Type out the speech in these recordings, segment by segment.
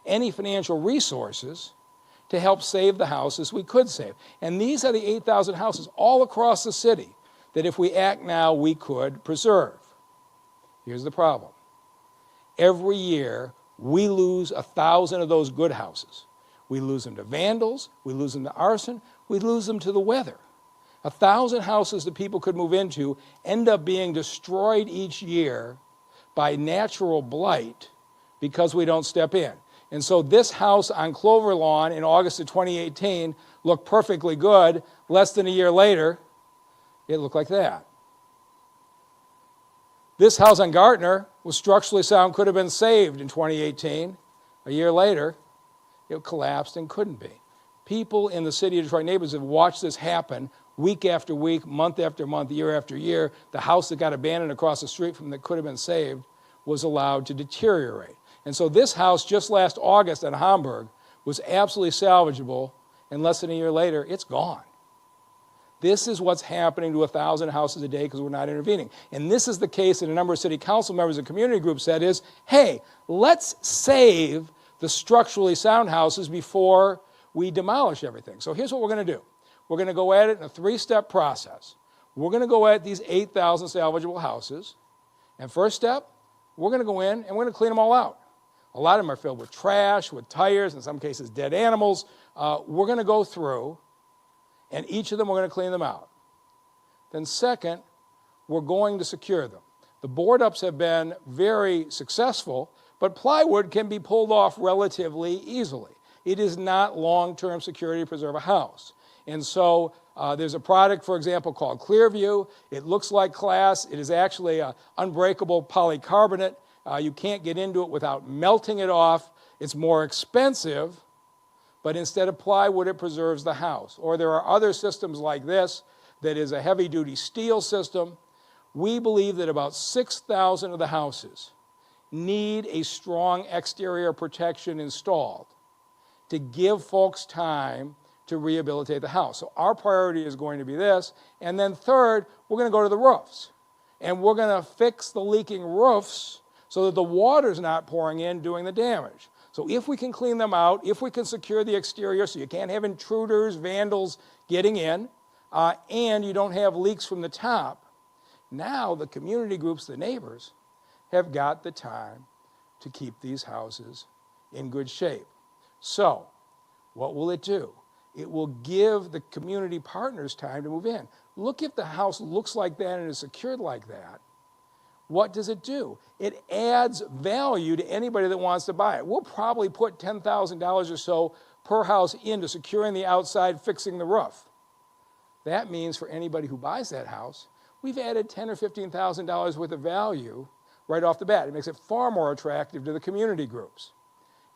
any financial resources to help save the houses we could save. And these are the 8,000 houses all across the city that if we act now, we could preserve. Here's the problem. Every year, we lose 1,000 of those good houses. We lose them to vandals, we lose them to arson, we lose them to the weather. 1,000 houses that people could move into end up being destroyed each year by natural blight because we don't step in. And so this house on Clover Lawn in August of 2018 looked perfectly good. Less than a year later, it looked like that. This house on Gartner was structurally sound, could have been saved in 2018. A year later, it collapsed and couldn't be. People in the city of Detroit neighborhoods have watched this happen week after week, month after month, year after year. The house that got abandoned across the street from that could have been saved was allowed to deteriorate. And so this house just last August in Hamburg was absolutely salvageable, and less than a year later, it's gone. This is what's happening to 1,000 houses a day because we're not intervening. And this is the case that a number of city council members and community groups said is, hey, let's save the structurally sound houses before we demolish everything. So here's what we're going to do. We're going to go at it in a three-step process. We're going to go at these 8,000 salvageable houses. And first step, we're going to go in and we're going to clean them all out. A lot of them are filled with trash, with tires, in some cases dead animals. We're going to go through, and each of them we're going to clean them out. Then second, we're going to secure them. The board-ups have been very successful, but plywood can be pulled off relatively easily. It is not long-term security to preserve a house. And so there's a product, for example, called Clearview. It looks like glass. It is actually an unbreakable polycarbonate. You can't get into it without melting it off. It's more expensive, but instead of plywood, it preserves the house. Or there are other systems like this that is a heavy-duty steel system. We believe that about 6,000 of the houses need a strong exterior protection installed to give folks time to rehabilitate the house. So our priority is going to be this. And then third, we're going to go to the roofs. And we're going to fix the leaking roofs so that the water's not pouring in doing the damage. So if we can clean them out, if we can secure the exterior so you can't have intruders, vandals getting in, and you don't have leaks from the top, now the community groups, the neighbors, have got the time to keep these houses in good shape. So what will it do? It will give the community partners time to move in. Look, if the house looks like that and is secured like that, what does it do? It adds value to anybody that wants to buy it. We'll probably put $10,000 or so per house into securing the outside, fixing the roof. That means for anybody who buys that house, we've added $10,000 or $15,000 worth of value right off the bat. It makes it far more attractive to the community groups.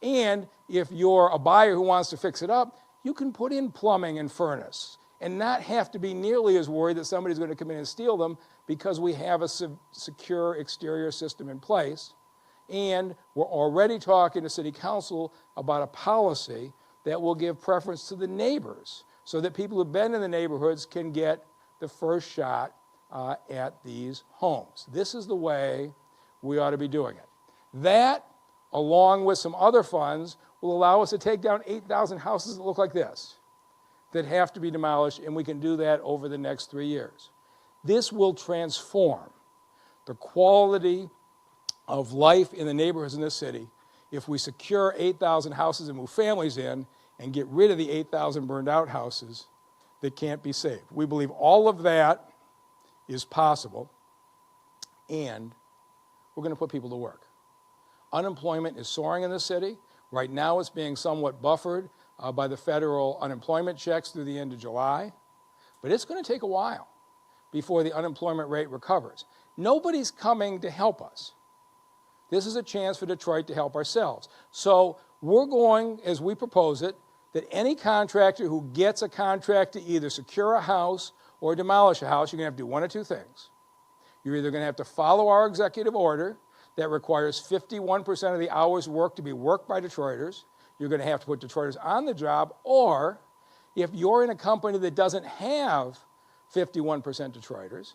And if you're a buyer who wants to fix it up, you can put in plumbing and furnace and not have to be nearly as worried that somebody's going to come in and steal them because we have a secure exterior system in place. And we're already talking to City Council about a policy that will give preference to the neighbors so that people who've been in the neighborhoods can get the first shot at these homes. This is the way we ought to be doing it. That, along with some other funds, will allow us to take down 8,000 houses that look like this, that have to be demolished, and we can do that over the next 3 years. This will transform the quality of life in the neighborhoods in this city if we secure 8,000 houses and move families in and get rid of the 8,000 burned out houses that can't be saved. We believe all of that is possible, and we're going to put people to work. Unemployment is soaring in this city. Right now it's being somewhat buffered by the federal unemployment checks through the end of July, but it's going to take a while before the unemployment rate recovers. Nobody's coming to help us. This is a chance for Detroit to help ourselves. So we're going, as we propose it, that any contractor who gets a contract to either secure a house or demolish a house, you're going to have to do one of two things. You're either going to have to follow our executive order that requires 51% of the hours worked to be worked by Detroiters. You're going to have to put Detroiters on the job, or if you're in a company that doesn't have 51% Detroiters,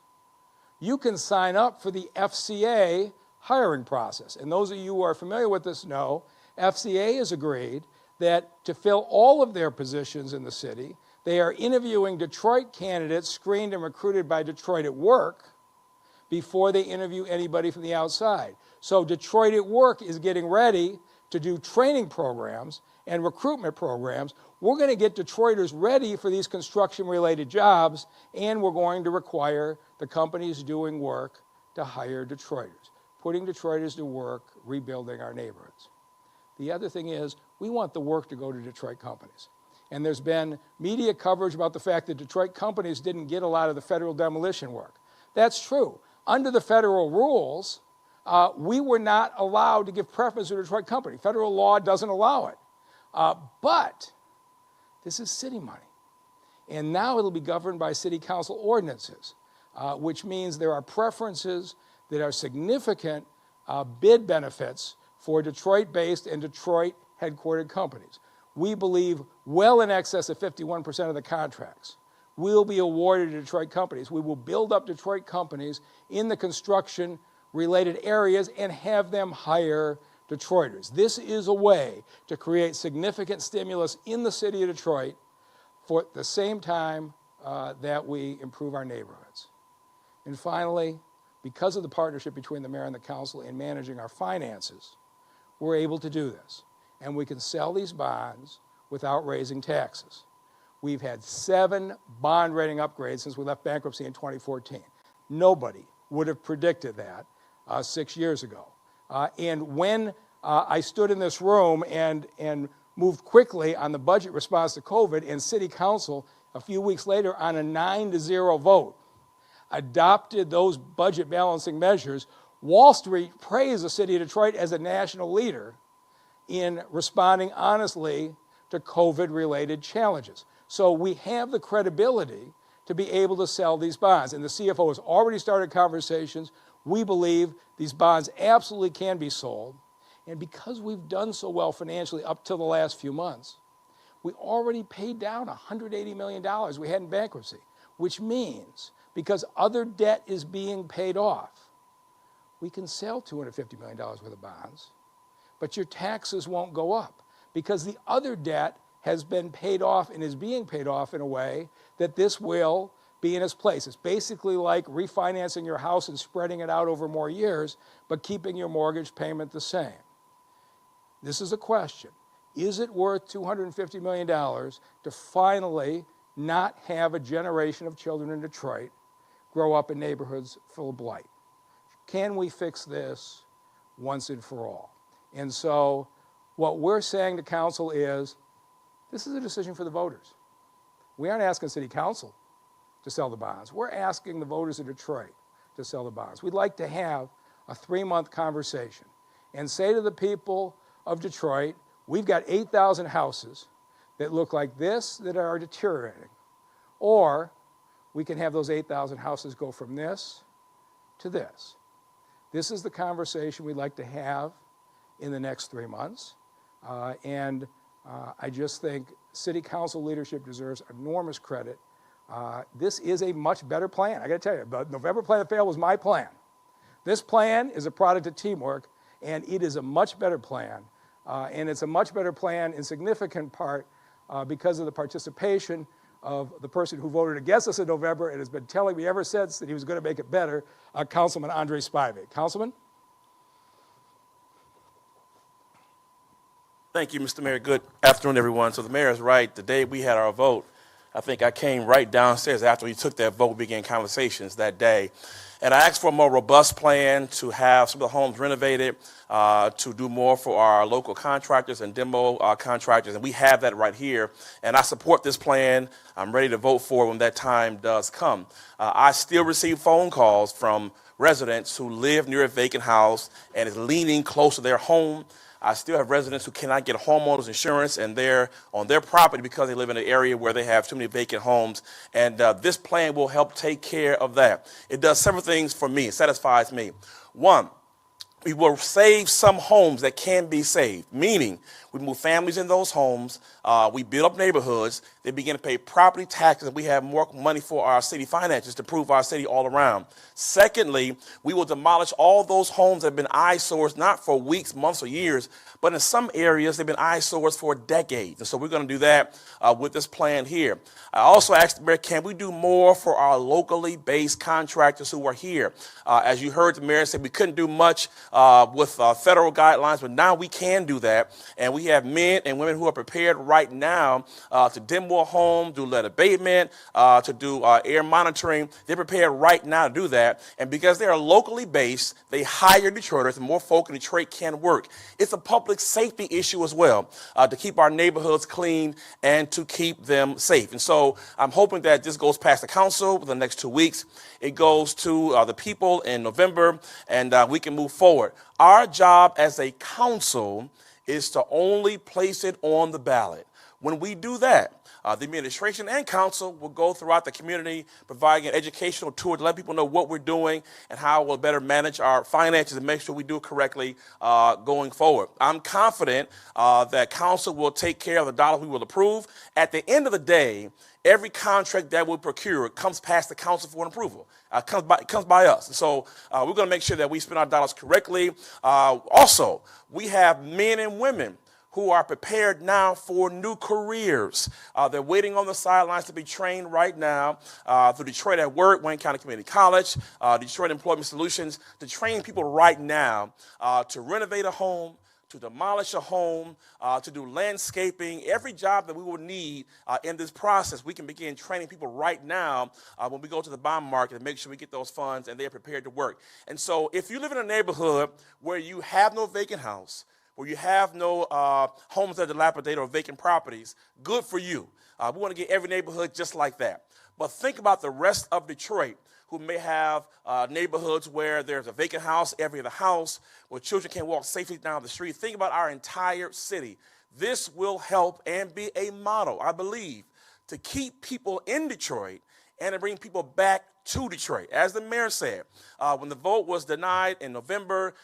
you can sign up for the FCA hiring process. And those of you who are familiar with this know FCA has agreed that to fill all of their positions in the city, they are interviewing Detroit candidates screened and recruited by Detroit at Work before they interview anybody from the outside. So Detroit at Work is getting ready to do training programs and recruitment programs. We're going to get Detroiters ready for these construction-related jobs, and we're going to require the companies doing work to hire Detroiters, putting Detroiters to work rebuilding our neighborhoods. The other thing is, we want the work to go to Detroit companies. And there's been media coverage about the fact that Detroit companies didn't get a lot of the federal demolition work. That's true. Under the federal rules, we were not allowed to give preference to a Detroit company. Federal law doesn't allow it. But this is city money. And now it'll be governed by city council ordinances, which means there are preferences that are significant bid benefits for Detroit-based and Detroit-headquartered companies. We believe well in excess of 51% of the contracts will be awarded to Detroit companies. We will build up Detroit companies in the construction-related areas and have them hire Detroiters. This is a way to create significant stimulus in the city of Detroit for at the same time that we improve our neighborhoods. And finally, because of the partnership between the mayor and the council in managing our finances, we're able to do this. And we can sell these bonds without raising taxes. We've had 7 bond rating upgrades since we left bankruptcy in 2014. Nobody would have predicted that 6 years ago. And when I stood in this room and moved quickly on the budget response to COVID, and City Council, a few weeks later, on a 9-0 vote, adopted those budget balancing measures, Wall Street praised the city of Detroit as a national leader in responding honestly to COVID-related challenges. So we have the credibility to be able to sell these bonds. And the CFO has already started conversations. We believe these bonds absolutely can be sold. And because we've done so well financially up till the last few months, we already paid down $180 million we had in bankruptcy, which means because other debt is being paid off, we can sell $250 million worth of bonds, but your taxes won't go up because the other debt has been paid off and is being paid off in a way that this will be in its place. It's basically like refinancing your house and spreading it out over more years, but keeping your mortgage payment the same. This is a question. Is it worth $250 million to finally not have a generation of children in Detroit grow up in neighborhoods full of blight? Can we fix this once and for all? And so what we're saying to council is, this is a decision for the voters. We aren't asking city council to sell the bonds. We're asking the voters of Detroit to sell the bonds. We'd like to have a 3-month conversation and say to the people of Detroit, we've got 8,000 houses that look like this that are deteriorating. Or we can have those 8,000 houses go from this to this. This is the conversation we'd like to have in the next 3 months. I just think city council leadership deserves enormous credit. This is a much better plan. I got to tell you, the November plan that failed was my plan. This plan is a product of teamwork, and it is a much better plan. And it's a much better plan in significant part because of the participation of the person who voted against us in November and has been telling me ever since that he was going to make it better, Councilman Andre Spivak. Councilman? Thank you, Mr. Mayor. Good afternoon, everyone. So the mayor is right. The day we had our vote, I think I came right downstairs after we took that vote, we began conversations that day. And I asked for a more robust plan to have some of the homes renovated, to do more for our local contractors and demo contractors. And we have that right here. And I support this plan. I'm ready to vote for it when that time does come. I still receive phone calls from residents who live near a vacant house and is leaning close to their home. I still have residents who cannot get homeowners insurance, and they're on their property because they live in an area where they have too many vacant homes. And this plan will help take care of that. It does several things for me. It satisfies me. One, we will save some homes that can be saved, meaning We move families in those homes. We build up neighborhoods. They begin to pay property taxes, and we have more money for our city finances to improve our city all around. Secondly, we will demolish all those homes that have been eyesores, not for weeks, months, or years, but in some areas they've been eyesores for decades. And so we're going to do that with this plan here. I also asked the mayor, can we do more for our locally based contractors who are here? As you heard the mayor say, we couldn't do much with federal guidelines, but now we can do that. And we have men and women who are prepared right now to demo a home, do lead abatement, to do air monitoring. They're prepared right now to do that. And because they are locally based, they hire Detroiters, and more folk in Detroit can work. It's a public safety issue as well, to keep our neighborhoods clean and to keep them safe. And so I'm hoping that this goes past the council within the next 2 weeks. It goes to the people in November, and we can move forward. Our job as a council is to only place it on the ballot. When we do that, the administration and council will go throughout the community, providing an educational tour to let people know what we're doing and how we'll better manage our finances and make sure we do it correctly going forward. I'm confident that council will take care of the dollars we will approve. At the end of the day, every contract that we procure comes past the council for an approval. It comes by us. And so we're going to make sure that we spend our dollars correctly. Also, we have men and women who are prepared now for new careers. They're waiting on the sidelines to be trained right now through Detroit at Work, Wayne County Community College, Detroit Employment Solutions, to train people right now to renovate a home, to demolish a home, to do landscaping, every job that we will need in this process. We can begin training people right now when we go to the bond market and make sure we get those funds and they're prepared to work. And so if you live in a neighborhood where you have no vacant house, where you have no homes that are dilapidated or vacant properties, good for you. We want to get every neighborhood just like that. But think about the rest of Detroit who may have neighborhoods where there's a vacant house every other house, where children can't walk safely down the street. Think about our entire city. This will help and be a model, I believe, to keep people in Detroit and to bring people back to Detroit. As the mayor said, when the vote was denied in November,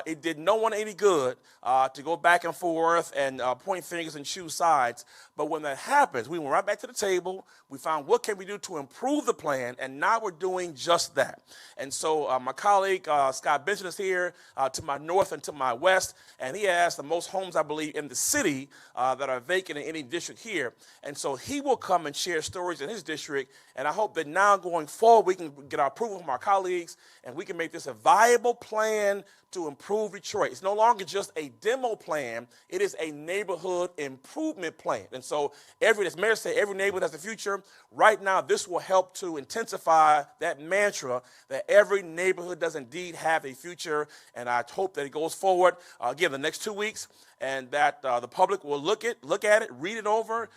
it did no one any good to go back and forth and point fingers and choose sides. But when that happens, we went right back to the table. We found what can we do to improve the plan, and now we're doing just that. And so my colleague, Scott Benson, is here to my north and to my west, and he has the most homes, I believe, in the city that are vacant in any district here. And so he will come and share stories in his district, and I hope that now going forward, we can get our approval from our colleagues, and we can make this a viable plan to improve Detroit. It's no longer just a demo plan, it is a neighborhood improvement plan. And so as Mayor said, every neighborhood has a future. Right now, this will help to intensify that mantra that every neighborhood does indeed have a future, and I hope that it goes forward again the next 2 weeks, and that the public will look at it, read it over,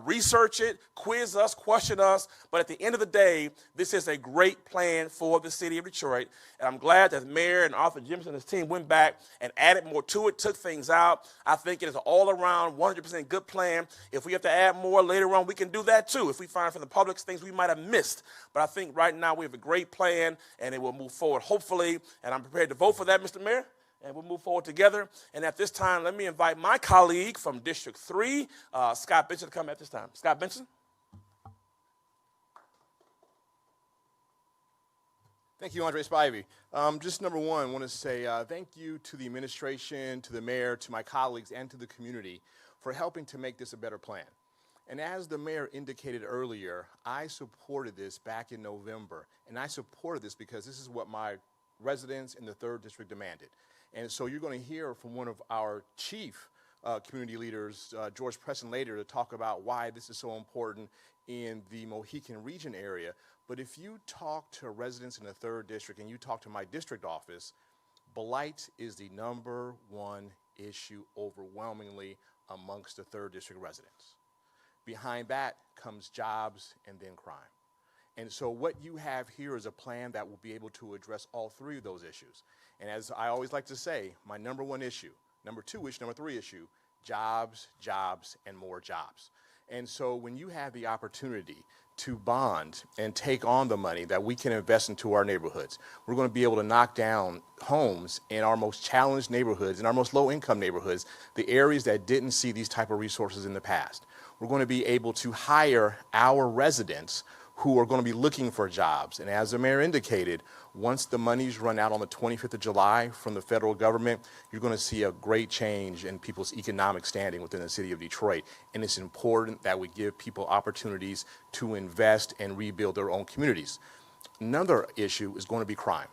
research it, quiz us, question us. But at the end of the day, this is a great plan for the city of Detroit. And I'm glad that Mayor and Arthur Jimson and his team went back and added more to it, took things out. I think it is an all-around 100% good plan. If we have to add more later on, we can do that too. If we find from the public things we might have missed. But I think right now we have a great plan, and it will move forward, hopefully. And I'm prepared to vote for that, Mr. Mayor. And we'll move forward together. And at this time, let me invite my colleague from District 3, Scott Benson, to come at this time. Scott Benson. Thank you, Andre Spivey. Just number one, I want to say thank you to the administration, to the mayor, to my colleagues, and to the community for helping to make this a better plan. And as the mayor indicated earlier, I supported this back in November. And I supported this because this is what my residents in the 3rd District demanded. And so you're going to hear from one of our chief community leaders, George Preston, later to talk about why this is so important in the Mohican region area. But if you talk to residents in the 3rd District and you talk to my district office, blight is the #1 issue overwhelmingly amongst the 3rd District residents. Behind that comes jobs and then crime. And so what you have here is a plan that will be able to address all 3 of those issues. And as I always like to say, my #1 issue, #2 issue, #3 issue, jobs, jobs, and more jobs. And so when you have the opportunity to bond and take on the money that we can invest into our neighborhoods, we're going to be able to knock down homes in our most challenged neighborhoods, in our most low-income neighborhoods, the areas that didn't see these type of resources in the past. We're going to be able to hire our residents who are going to be looking for jobs. And as the mayor indicated, once the money's run out on the 25th of July from the federal government, you're going to see a great change in people's economic standing within the city of Detroit. And it's important that we give people opportunities to invest and rebuild their own communities. Another issue is going to be crime.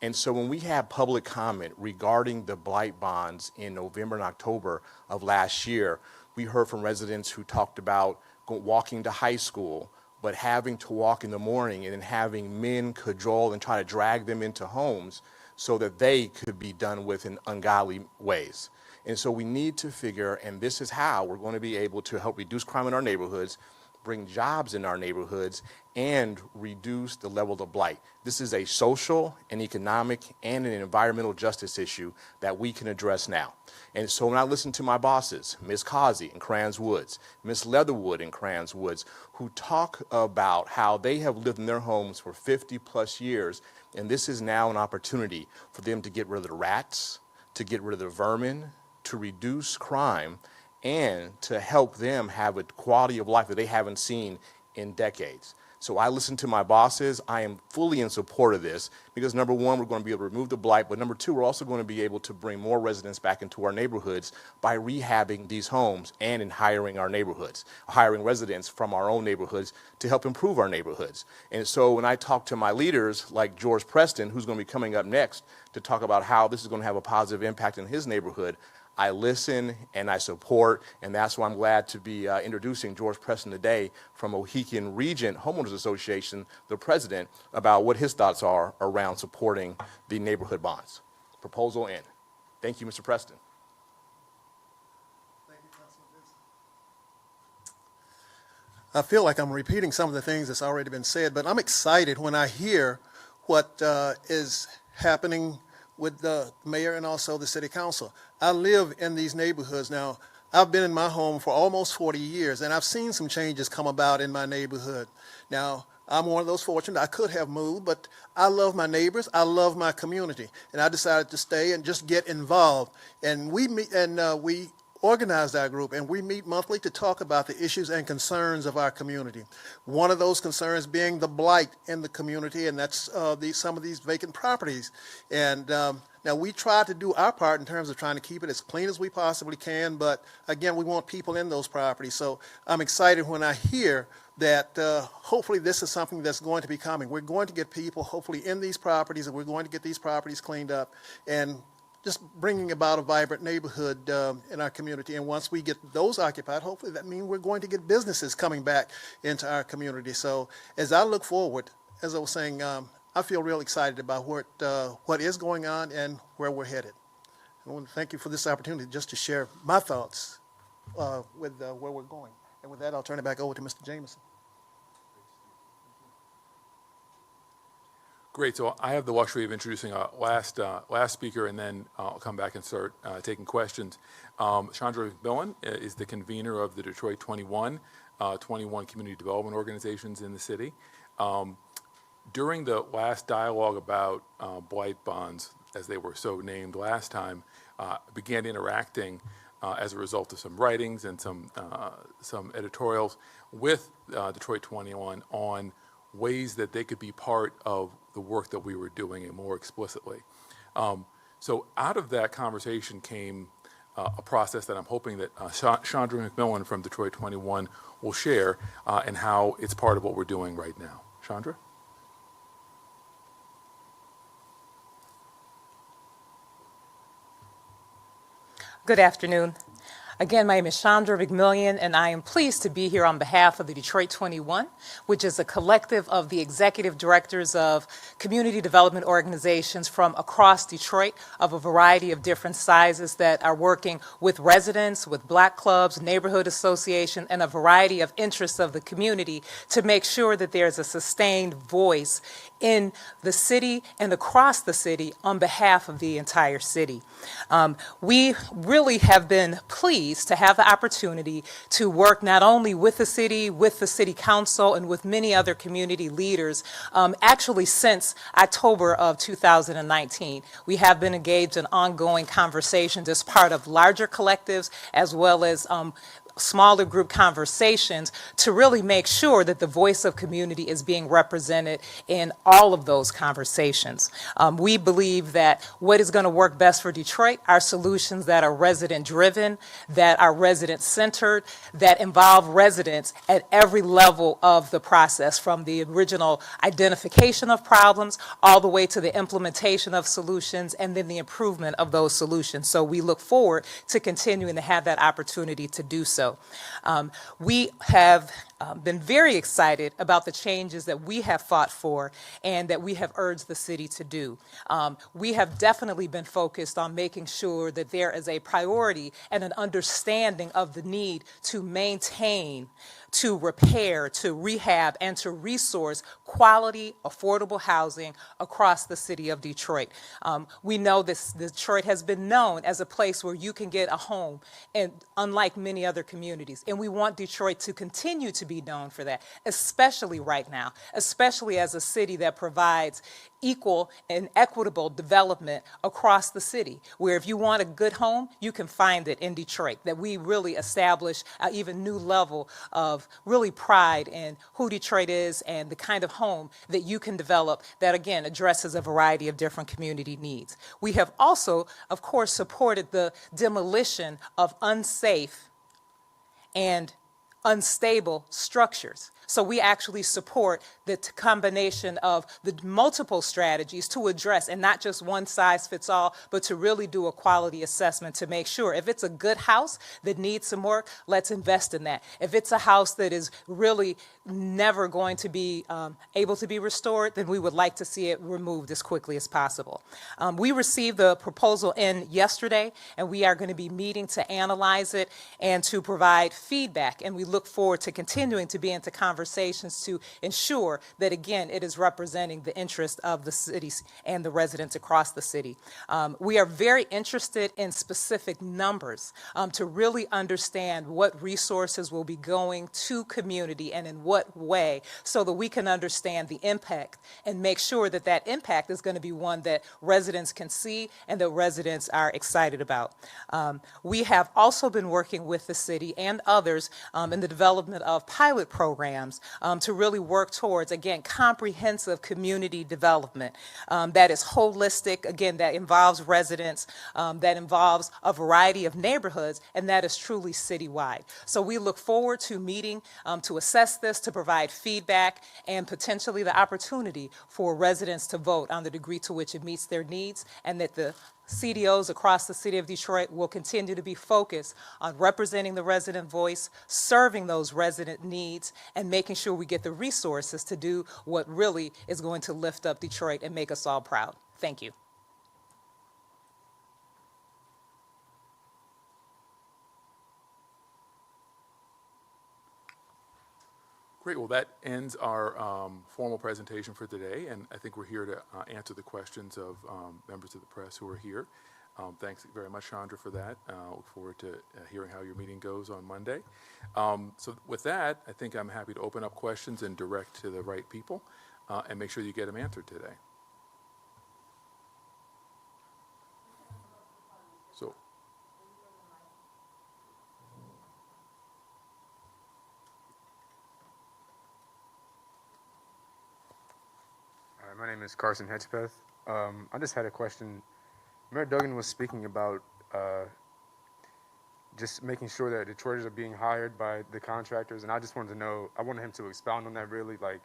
And so when we had public comment regarding the blight bonds in November and October of last year, we heard from residents who talked about walking to high school, but having to walk in the morning and then having men cajole and try to drag them into homes so that they could be done with in ungodly ways. And so we need to figure, and this is how we're going to be able to help reduce crime in our neighborhoods, bring jobs in our neighborhoods, and reduce the level of blight. This is a social, an economic, and an environmental justice issue that we can address now. And so when I listen to my bosses, Ms. Causey in Crayons Woods, Ms. Leatherwood in Crayons Woods, who talk about how they have lived in their homes for 50 plus years, and this is now an opportunity for them to get rid of the rats, to get rid of the vermin, to reduce crime, and to help them have a quality of life that they haven't seen in decades. So I listen to my bosses. I am fully in support of this because number one, we're going to be able to remove the blight, but number two, we're also going to be able to bring more residents back into our neighborhoods by rehabbing these homes and in hiring our neighborhoods, hiring residents from our own neighborhoods to help improve our neighborhoods. And so when I talk to my leaders like George Preston, who's going to be coming up next to talk about how this is going to have a positive impact in his neighborhood, I listen and I support, and that's why I'm glad to be introducing George Preston today from Mohican Region Homeowners Association, the president, about what his thoughts are around supporting the neighborhood bonds. Proposal N. Thank you, Mr. Preston. Thank you, Councilman Vincent. I feel like I'm repeating some of the things that's already been said, but I'm excited when I hear what is happening with the mayor and also the city council. I live in these neighborhoods now. I've been in my home for almost 40 years, and I've seen some changes come about in my neighborhood. Now, I'm one of those fortunate. I could have moved, but I love my neighbors. I love my community, and I decided to stay and just get involved. And we meet, and we organized our group, and we meet monthly to talk about the issues and concerns of our community. One of those concerns being the blight in the community, and that's some of these vacant properties. And now we try to do our part in terms of trying to keep it as clean as we possibly can, but again, we want people in those properties. So I'm excited when I hear that hopefully this is something that's going to be coming. We're going to get people hopefully in these properties, and we're going to get these properties cleaned up and just bringing about a vibrant neighborhood in our community. And once we get those occupied, hopefully that means we're going to get businesses coming back into our community. So as I look forward, as I was saying, I feel real excited about what is going on and where we're headed. I want to thank you for this opportunity just to share my thoughts with where we're going. And with that, I'll turn it back over to Mr. Jameson. Great. So I have the luxury of introducing our last speaker, and then I'll come back and start taking questions. Chandra McMillan is the convener of the Detroit 21 community development organizations in the city. During the last dialogue about blight bonds, as they were so named last time, began interacting as a result of some writings and some editorials with Detroit 21 on ways that they could be part of the work that we were doing and more explicitly. So out of that conversation came a process that I'm hoping that Chandra McMillan from Detroit 21 will share and how it's part of what we're doing right now. Chandra? Good afternoon. Again, my name is Chandra McMillan, and I am pleased to be here on behalf of the Detroit 21, which is a collective of the executive directors of community development organizations from across Detroit of a variety of different sizes that are working with residents, with Black clubs, neighborhood association, and a variety of interests of the community to make sure that there's a sustained voice in the city and across the city on behalf of the entire city. We really have been pleased to have the opportunity to work not only with the city council, and with many other community leaders, actually since October of 2019. We have been engaged in ongoing conversations as part of larger collectives as well as smaller group conversations to really make sure that the voice of community is being represented in all of those conversations. We believe that what is going to work best for Detroit are solutions that are resident-driven, that are resident-centered, that involve residents at every level of the process, from the original identification of problems all the way to the implementation of solutions and then the improvement of those solutions. So we look forward to continuing to have that opportunity to do so. We have been very excited about the changes that we have fought for and that we have urged the city to do. We have definitely been focused on making sure that there is a priority and an understanding of the need to maintain, to repair, to rehab, and to resource quality, affordable housing across the city of Detroit. We know Detroit has been known as a place where you can get a home, and unlike many other communities. And we want Detroit to continue to be known for that, especially right now, especially as a city that provides equal and equitable development across the city, where if you want a good home, you can find it in Detroit, that we really establish an even new level of really pride in who Detroit is and the kind of home that you can develop that, again, addresses a variety of different community needs. We have also, of course, supported the demolition of unsafe and unstable structures. So we actually support the combination of the multiple strategies to address, and not just one size fits all, but to really do a quality assessment to make sure if it's a good house that needs some work, let's invest in that. If it's a house that is really never going to be able to be restored, then we would like to see it removed as quickly as possible. We received the proposal in yesterday, and we are going to be meeting to analyze it and to provide feedback, and we look forward to continuing to be into conversations to ensure that, again, it is representing the interest of the cities and the residents across the city. We are very interested in specific numbers to really understand what resources will be going to community and in what way, so that we can understand the impact and make sure that that impact is going to be one that residents can see and that residents are excited about. We have also been working with the city and others in the development of pilot programs to really work towards, again, comprehensive community development that is holistic, again, that involves residents, that involves a variety of neighborhoods, and that is truly citywide. So we look forward to meeting to assess this, to provide feedback, and potentially the opportunity for residents to vote on the degree to which it meets their needs, and that the CDOs across the city of Detroit will continue to be focused on representing the resident voice, serving those resident needs, and making sure we get the resources to do what really is going to lift up Detroit and make us all proud. Thank you. Great. Well, that ends our formal presentation for today, and I think we're here to answer the questions of members of the press who are here. Thanks very much, Chandra, for that. Look forward to hearing how your meeting goes on Monday. So with that, I think I'm happy to open up questions and direct to the right people and make sure you get them answered today. So. My name is Carson Hedgepeth. I just had a question. Mayor Duggan was speaking about just making sure that Detroiters are being hired by the contractors, and I just wanted to know, I wanted him to expound on that really, like,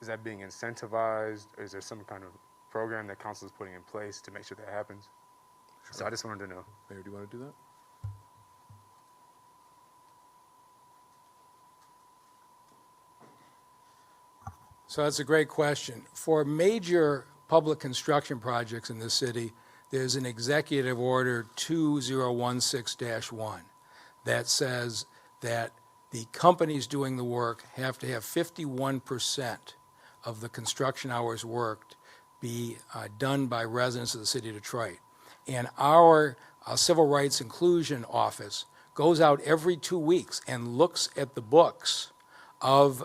is that being incentivized? Or is there some kind of program that council is putting in place to make sure that happens? Sure. So I just wanted to know. Mayor, do you want to do that? So that's a great question. For major public construction projects in the city, there's an executive order 2016-1 that says that the companies doing the work have to have 51% of the construction hours worked be done by residents of the city of Detroit. And our Civil Rights Inclusion Office goes out every 2 weeks and looks at the books of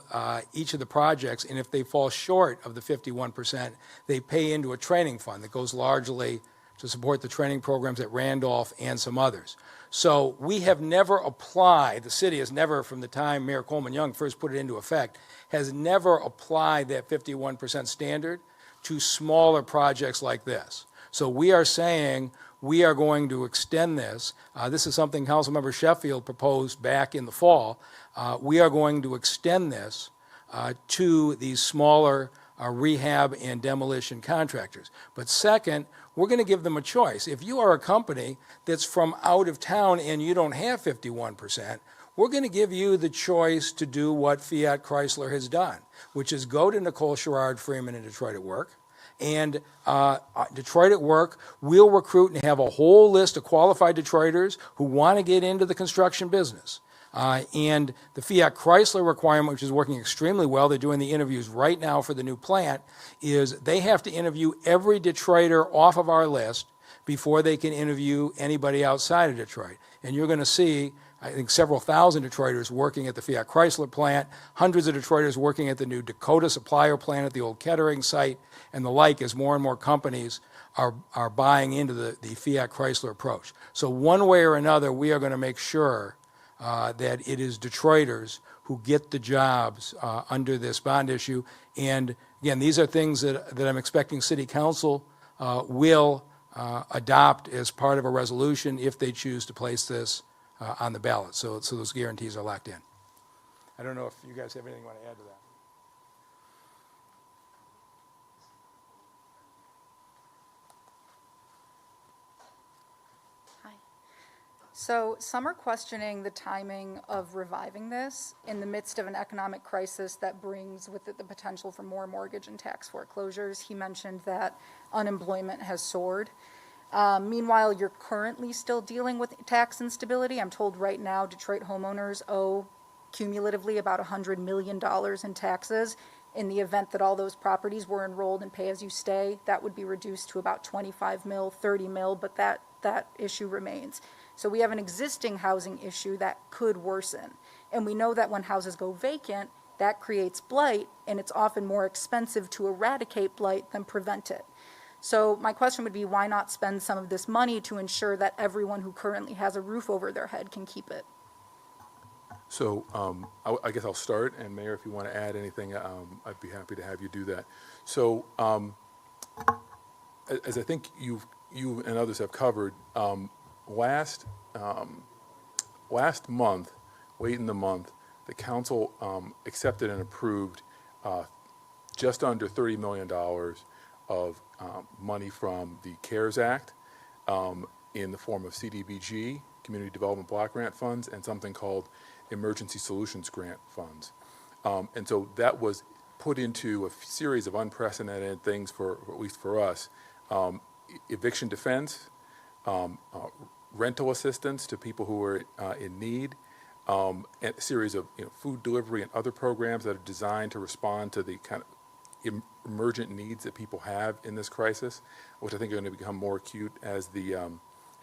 each of the projects, and if they fall short of the 51%, they pay into a training fund that goes largely to support the training programs at Randolph and some others. So we have never applied, the city has never, from the time Mayor Coleman Young first put it into effect, has never applied that 51% standard to smaller projects like this. So we are saying we are going to extend this. This is something Councilmember Sheffield proposed back in the fall. We are going to extend this to these smaller rehab and demolition contractors. But second, we're going to give them a choice. If you are a company that's from out of town and you don't have 51%, we're going to give you the choice to do what Fiat Chrysler has done, which is go to Nicole Sherrod Freeman in Detroit at Work. And Detroit at Work will recruit and have a whole list of qualified Detroiters who want to get into the construction business. And the Fiat Chrysler requirement, which is working extremely well, they're doing the interviews right now for the new plant, is they have to interview every Detroiter off of our list before they can interview anybody outside of Detroit. And you're going to see, I think, several thousand Detroiters working at the Fiat Chrysler plant, hundreds of Detroiters working at the new Dakota Supplier plant at the old Kettering site, and the like, as more and more companies are buying into the Fiat Chrysler approach. So one way or another, we are going to make sure that it is Detroiters who get the jobs under this bond issue. And again, these are things that I'm expecting City Council will adopt as part of a resolution if they choose to place this on the ballot. So those guarantees are locked in. I don't know if you guys have anything you want to add to that. So some are questioning the timing of reviving this in the midst of an economic crisis that brings with it the potential for more mortgage and tax foreclosures. He mentioned that unemployment has soared. Meanwhile, you're currently still dealing with tax instability. I'm told right now Detroit homeowners owe cumulatively about $100 million in taxes. In the event that all those properties were enrolled in pay-as-you-stay, that would be reduced to about 25 mil, 30 mil, but that issue remains. So we have an existing housing issue that could worsen. And we know that when houses go vacant, that creates blight, and it's often more expensive to eradicate blight than prevent it. So my question would be, why not spend some of this money to ensure that everyone who currently has a roof over their head can keep it? So I guess I'll start, and Mayor, if you want to add anything, I'd be happy to have you do that. So as I think you and others have covered, last month, late in the month, the council accepted and approved just under $30 million of money from the CARES Act in the form of CDBG, Community Development Block Grant Funds, and something called Emergency Solutions Grant Funds. And so that was put into a series of unprecedented things for at least for us. Eviction defense, rental assistance to people who are in need, and a series of food delivery and other programs that are designed to respond to the kind of emergent needs that people have in this crisis, which I think are going to become more acute as the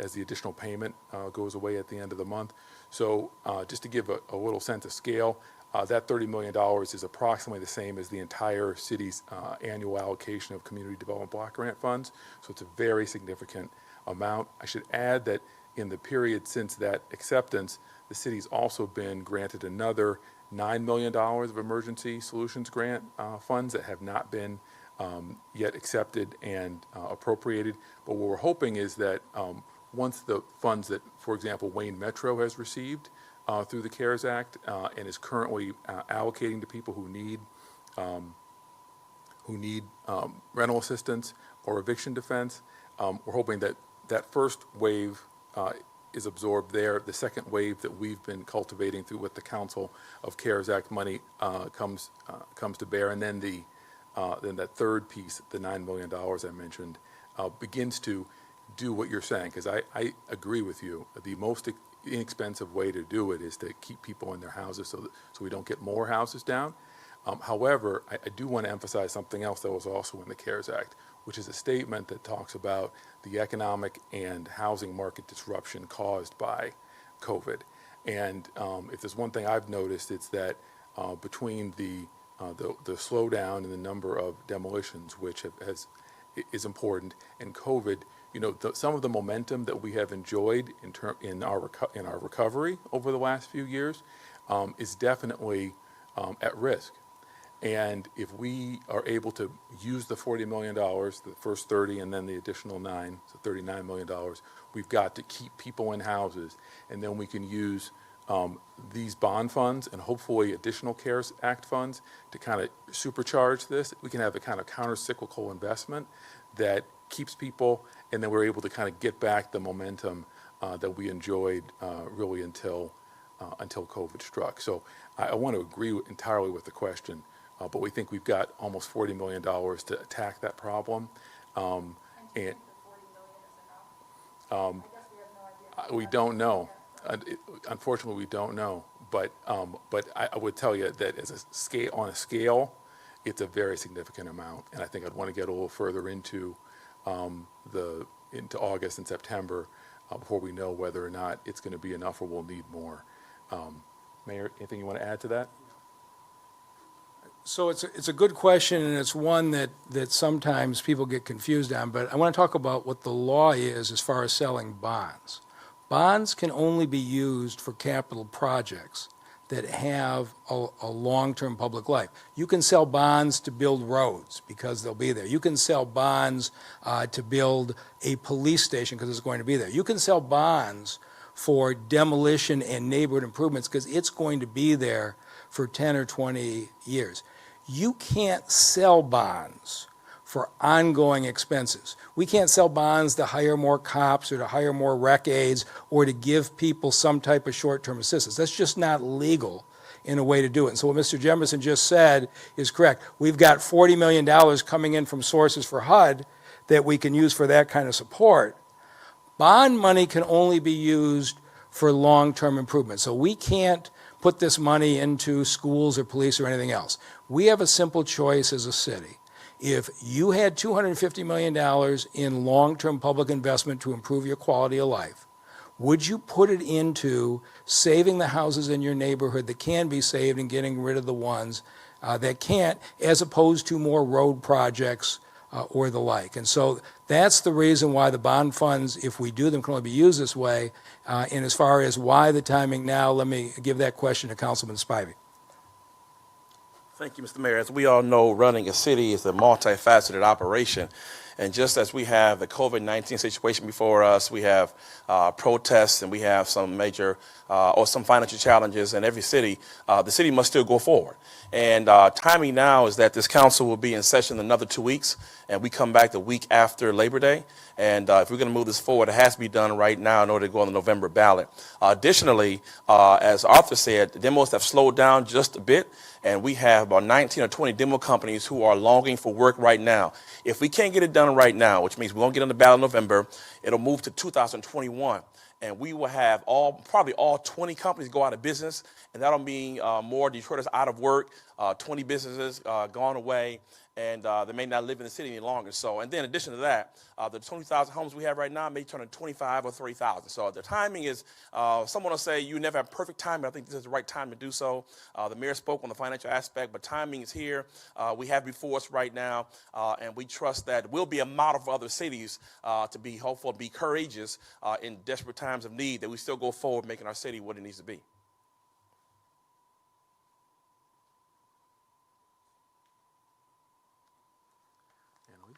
additional payment goes away at the end of the month. So just to give a little sense of scale, that $30 million is approximately the same as the entire city's annual allocation of community development block grant funds. So it's a very significant amount. I should add that in the period since that acceptance, the city's also been granted another $9 million of emergency solutions grant funds that have not been yet accepted and appropriated. But what we're hoping is that once the funds that, for example, Wayne Metro has received through the CARES Act and is currently allocating to people who need rental assistance or eviction defense, we're hoping that that first wave is absorbed there. The second wave that we've been cultivating through with the Council of CARES Act money comes to bear, and then then that third piece, the $9 million I mentioned, begins to do what you're saying. Because I agree with you. The most inexpensive way to do it is to keep people in their houses so we don't get more houses down. However, I do want to emphasize something else that was also in the CARES Act, which is a statement that talks about the economic and housing market disruption caused by COVID. And if there's one thing I've noticed, it's that between the slowdown in the number of demolitions, which is important, and COVID, some of the momentum that we have enjoyed in our recovery over the last few years is definitely at risk. And if we are able to use the $40 million, the first 30 and then the additional 9, so $39 million, we've got to keep people in houses, and then we can use these bond funds and hopefully additional CARES Act funds to kind of supercharge this. We can have a kind of counter-cyclical investment that keeps people, and then we're able to kind of get back the momentum that we enjoyed really until COVID struck. So I want to agree entirely with the question, but we think we've got almost $40 million to attack that problem. And we don't know. Unfortunately, we don't know. But I would tell you that on a scale, it's a very significant amount. And I think I'd want to get a little further into August and September before we know whether or not it's going to be enough or we'll need more. Mayor, anything you want to add to that? So it's a good question, and it's one that sometimes people get confused on, but I want to talk about what the law is as far as selling bonds. Bonds can only be used for capital projects that have a long-term public life. You can sell bonds to build roads because they'll be there. You can sell bonds to build a police station because it's going to be there. You can sell bonds for demolition and neighborhood improvements because it's going to be there for 10 or 20 years. You can't sell bonds for ongoing expenses. We can't sell bonds to hire more cops or to hire more rec aides or to give people some type of short-term assistance. That's just not legal in a way to do it. And so what Mr. Jemison just said is correct. We've got $40 million coming in from sources for HUD that we can use for that kind of support. Bond money can only be used for long-term improvement. So we can't put this money into schools or police or anything else. We have a simple choice as a city. If you had $250 million in long-term public investment to improve your quality of life, would you put it into saving the houses in your neighborhood that can be saved and getting rid of the ones that can't, as opposed to more road projects or the like? And so that's the reason why the bond funds, if we do them, can only be used this way. And as far as why the timing now, let me give that question to Councilman Spivey. Thank you, Mr. Mayor. As we all know, running a city is a multifaceted operation. And just as we have the COVID-19 situation before us, we have protests and we have some major or some financial challenges in every city, the city must still go forward. And timing now is that this council will be in session in another 2 weeks, and we come back the week after Labor Day. And if we're going to move this forward, it has to be done right now in order to go on the November ballot. Additionally, as Arthur said, the demos have slowed down just a bit, and we have about 19 or 20 demo companies who are longing for work right now. If we can't get it done right now, which means we won't get on the ballot in November, it'll move to 2021. And we will have probably all 20 companies go out of business, and that'll mean more Detroiters out of work, 20 businesses gone away, and they may not live in the city any longer. So, and then in addition to that, the 20,000 homes we have right now may turn to 25 or 30,000. So the timing is, someone will say you never have perfect timing. I think this is the right time to do so. The mayor spoke on the financial aspect, but timing is here. We have before us right now, and we trust that we'll be a model for other cities to be hopeful, be courageous in desperate times of need, that we still go forward making our city what it needs to be.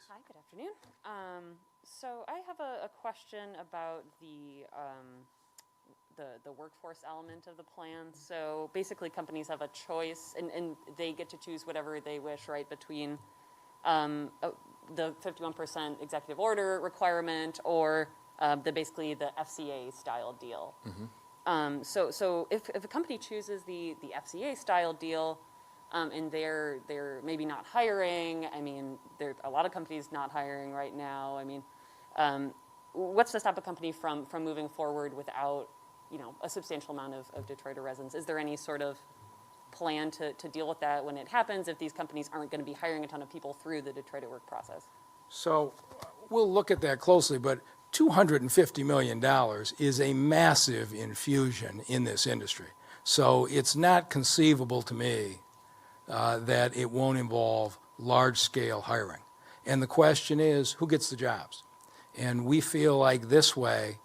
Hi, good afternoon. So I have a question about the workforce element of the plan. So basically, companies have a choice, and they get to choose whatever they wish, right, between the 51% executive order requirement or basically the FCA style deal. Mm-hmm. So if a company chooses the FCA style deal, and they're maybe not hiring. I mean, there are a lot of companies not hiring right now. I mean, what's to stop a company from moving forward without, a substantial amount of Detroiter residents? Is there any sort of plan to deal with that when it happens if these companies aren't going to be hiring a ton of people through the Detroit at Work process? So we'll look at that closely, but $250 million is a massive infusion in this industry. So it's not conceivable to me that it won't involve large-scale hiring. And the question is, who gets the jobs? And we feel like this way,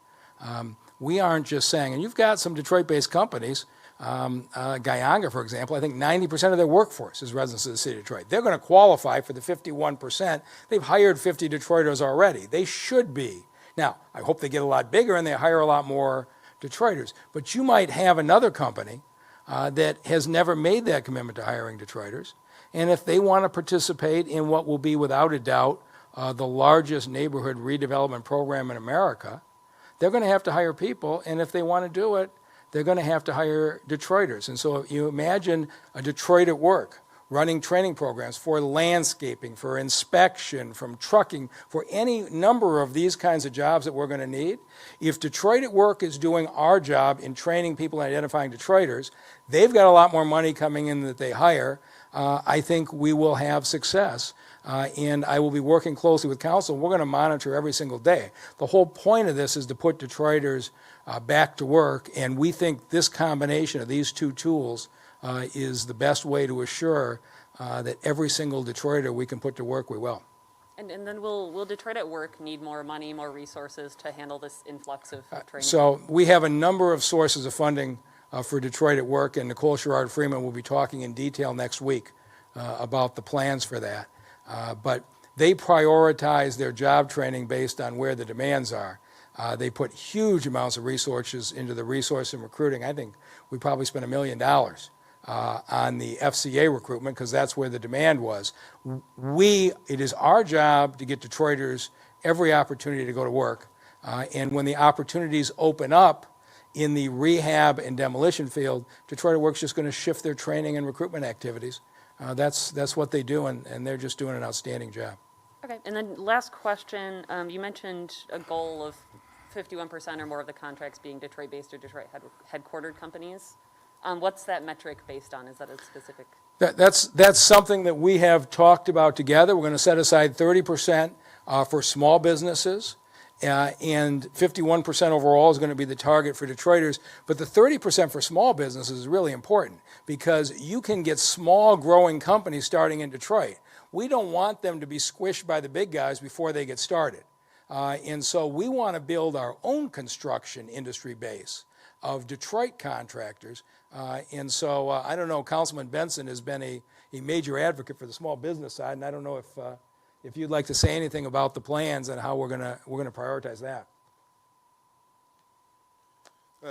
we aren't just saying, and you've got some Detroit-based companies, Guyanga, for example, I think 90% of their workforce is residents of the city of Detroit. They're going to qualify for the 51%. They've hired 50 Detroiters already. They should be. Now, I hope they get a lot bigger and they hire a lot more Detroiters. But you might have another company that has never made that commitment to hiring Detroiters. And if they want to participate in what will be, without a doubt, the largest neighborhood redevelopment program in America, they're going to have to hire people. And if they want to do it, they're going to have to hire Detroiters. And so if you imagine a Detroit at Work running training programs for landscaping, for inspection, from trucking, for any number of these kinds of jobs that we're going to need. If Detroit at Work is doing our job in training people and identifying Detroiters, they've got a lot more money coming in that they hire. I think we will have success. And I will be working closely with council. We're going to monitor every single day. The whole point of this is to put Detroiters back to work, and we think this combination of these two tools is the best way to assure that every single Detroiter we can put to work, we will. And then will Detroit at Work need more money, more resources to handle this influx of training? So we have a number of sources of funding for Detroit at Work, and Nicole Sherrard-Freeman will be talking in detail next week about the plans for that. But they prioritize their job training based on where the demands are. They put huge amounts of resources into the resource and recruiting. I think we probably spent $1 million on the FCA recruitment because that's where the demand was. It is our job to get Detroiters every opportunity to go to work. And when the opportunities open up in the rehab and demolition field, Detroit at Work's just going to shift their training and recruitment activities. That's what they do, and they're just doing an outstanding job. Okay, and then last question, you mentioned a goal of 51% or more of the contracts being Detroit-based or Detroit headquartered companies. What's that metric based on? Is that a specific? That's something that we have talked about together. We're going to set aside 30% for small businesses, and 51% overall is going to be the target for Detroiters. But the 30% for small businesses is really important because you can get small growing companies starting in Detroit. We don't want them to be squished by the big guys before they get started. And so we want to build our own construction industry base of Detroit contractors. And so I don't know, Councilman Benson has been a major advocate for the small business side, and I don't know if you'd like to say anything about the plans and how we're going to prioritize that.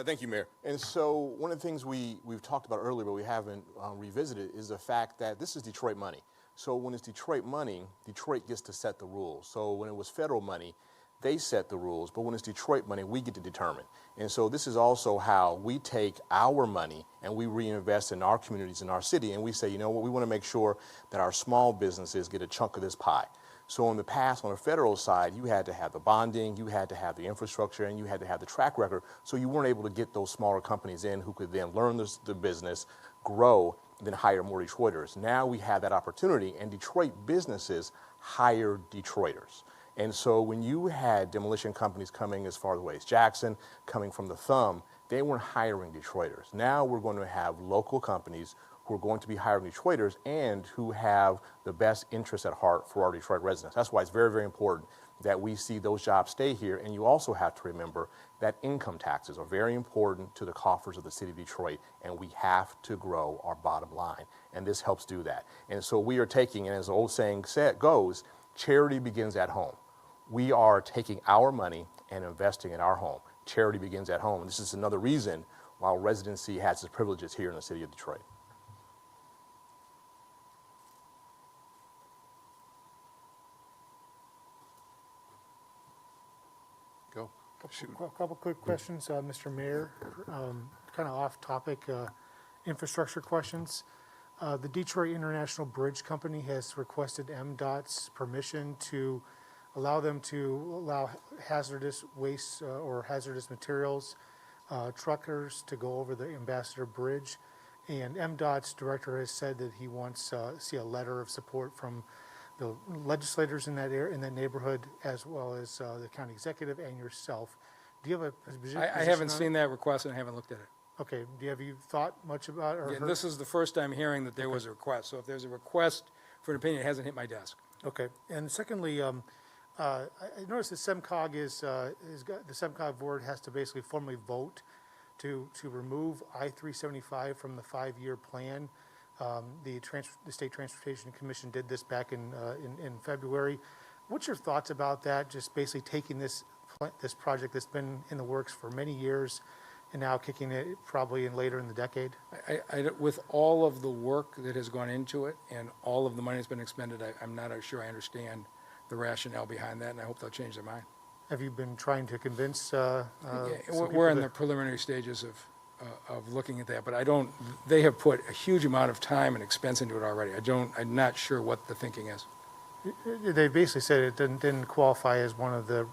Thank you, Mayor. And so one of the things we've talked about earlier, but we haven't revisited, is the fact that this is Detroit money. So when it's Detroit money, Detroit gets to set the rules. So when it was federal money, they set the rules, but when it's Detroit money, we get to determine. And so this is also how we take our money and we reinvest in our communities, in our city, and we say, you know what, we want to make sure that our small businesses get a chunk of this pie. So in the past, on the federal side, you had to have the bonding, you had to have the infrastructure, and you had to have the track record, so you weren't able to get those smaller companies in who could then learn the business, grow, and then hire more Detroiters. Now we have that opportunity, and Detroit businesses hire Detroiters. And so when you had demolition companies coming as far away as Jackson, coming from the Thumb, they weren't hiring Detroiters. Now we're going to have local companies who are going to be hiring Detroiters and who have the best interests at heart for our Detroit residents. That's why it's very, very important that we see those jobs stay here. And you also have to remember that income taxes are very important to the coffers of the city of Detroit, and we have to grow our bottom line. And this helps do that. And so we are taking, and as the old saying goes, charity begins at home. We are taking our money and investing in our home. Charity begins at home. And this is another reason why residency has its privileges here in the city of Detroit. Go. A couple quick questions, Mr. Mayor, kind of off topic, infrastructure questions. The Detroit International Bridge Company has requested MDOT's permission to allow hazardous waste or hazardous materials truckers to go over the Ambassador Bridge. And MDOT's director has said that he wants to see a letter of support from the legislators in that area, in that neighborhood, as well as the county executive and yourself. Do you have a position? I haven't seen that request and I haven't looked at it. Okay, have you thought much about it or Yeah, heard? this is the first time hearing that there was a request. So if there's a request for an opinion, it hasn't hit my desk. Okay, and secondly, I noticed that SEMCOG the SEMCOG board has to basically formally vote to remove I-375 from the 5-year plan. The State Transportation Commission did this back in February. What's your thoughts about that? Just basically taking this project that's been in the works for many years and now kicking it probably in later in the decade? With all of the work that has gone into it and all of the money that's been expended, I'm not sure I understand the rationale behind that, and I hope they'll change their mind. Have you been trying to convince Yeah, some we're in people the preliminary stages of looking at that, but they have put a huge amount of time and expense into it already. I'm not sure what the thinking is. They basically said it didn't qualify as one of the,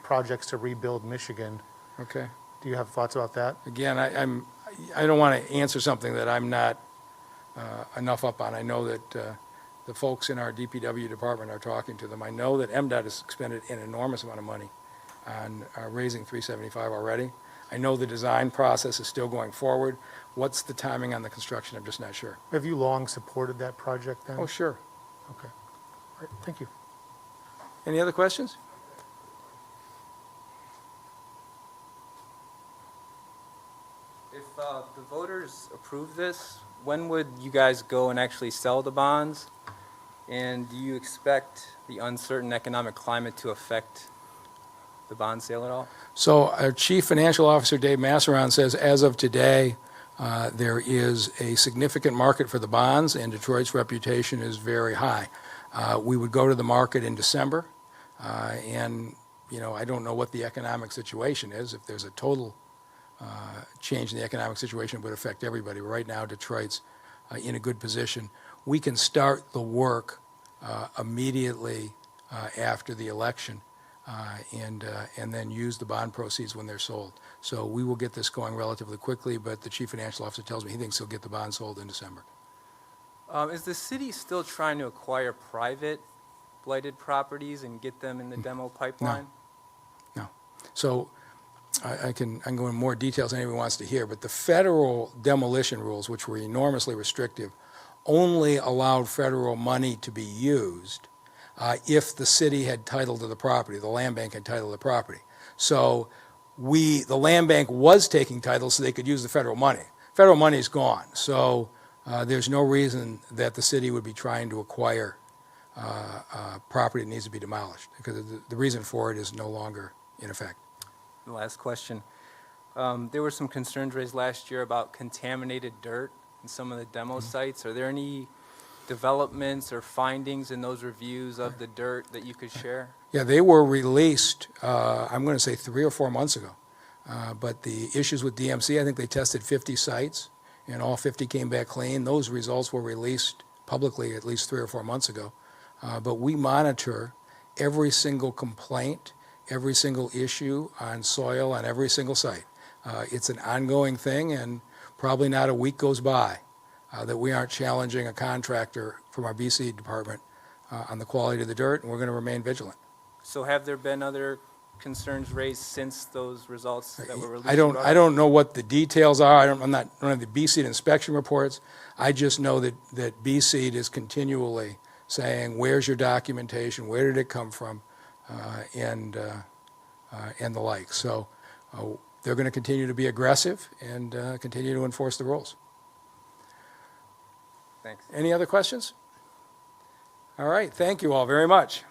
projects to rebuild Michigan. Okay? Do you have thoughts about that? Again, I don't want to answer something that I'm not enough up on. I know that the folks in our DPW department are talking to them. I know that MDOT has expended an enormous amount of money on raising 375 already. I know the design process is still going forward. What's the timing on the construction? I'm just not sure. Have you long supported that project then? Oh, sure. Okay. All right, thank you. Any other questions? If the voters approve this, when would you guys go and actually sell the bonds? And do you expect the uncertain economic climate to affect the bond sale at all? So our Chief Financial Officer, Dave Masseron, says as of today, there is a significant market for the bonds, and Detroit's reputation is very high. We would go to the market in December, and, I don't know what the economic situation is. If there's a total change in the economic situation, it would affect everybody. Right now, Detroit's in a good position. We can start the work immediately after the election and then use the bond proceeds when they're sold. So we will get this going relatively quickly, but the Chief Financial Officer tells me he thinks he'll get the bond sold in December. Is the city still trying to acquire private blighted properties and get them in the demo pipeline? No. So I can go in more details than anyone wants to hear, but the federal demolition rules, which were enormously restrictive, only allowed federal money to be used if the city had title to the property, the land bank had title to the property. So the land bank was taking title so they could use the federal money. Federal money is gone, so there's no reason that the city would be trying to acquire property that needs to be demolished, because the reason for it is no longer in effect. The last question. There were some concerns raised last year about contaminated dirt in some of the demo sites. Are there any developments or findings in those reviews of the dirt that you could share? Yeah, they were released, I'm going to say 3 or 4 months ago. But the issues with DMC, I think they tested 50 sites, and all 50 came back clean. Those results were released publicly at least 3 or 4 months ago. But we monitor every single complaint, every single issue on soil on every single site. It's an ongoing thing, and probably not a week goes by that we aren't challenging a contractor from our BC department on the quality of the dirt, and we're going to remain vigilant. So have there been other concerns raised since those results that were released? I don't know what the details are. I don't have the BSEED inspection reports. I just know that BSEED is continually saying, where's your documentation, where did it come from, and the like. So they're going to continue to be aggressive and continue to enforce the rules. Thanks. Any other questions? All right, thank you all very much.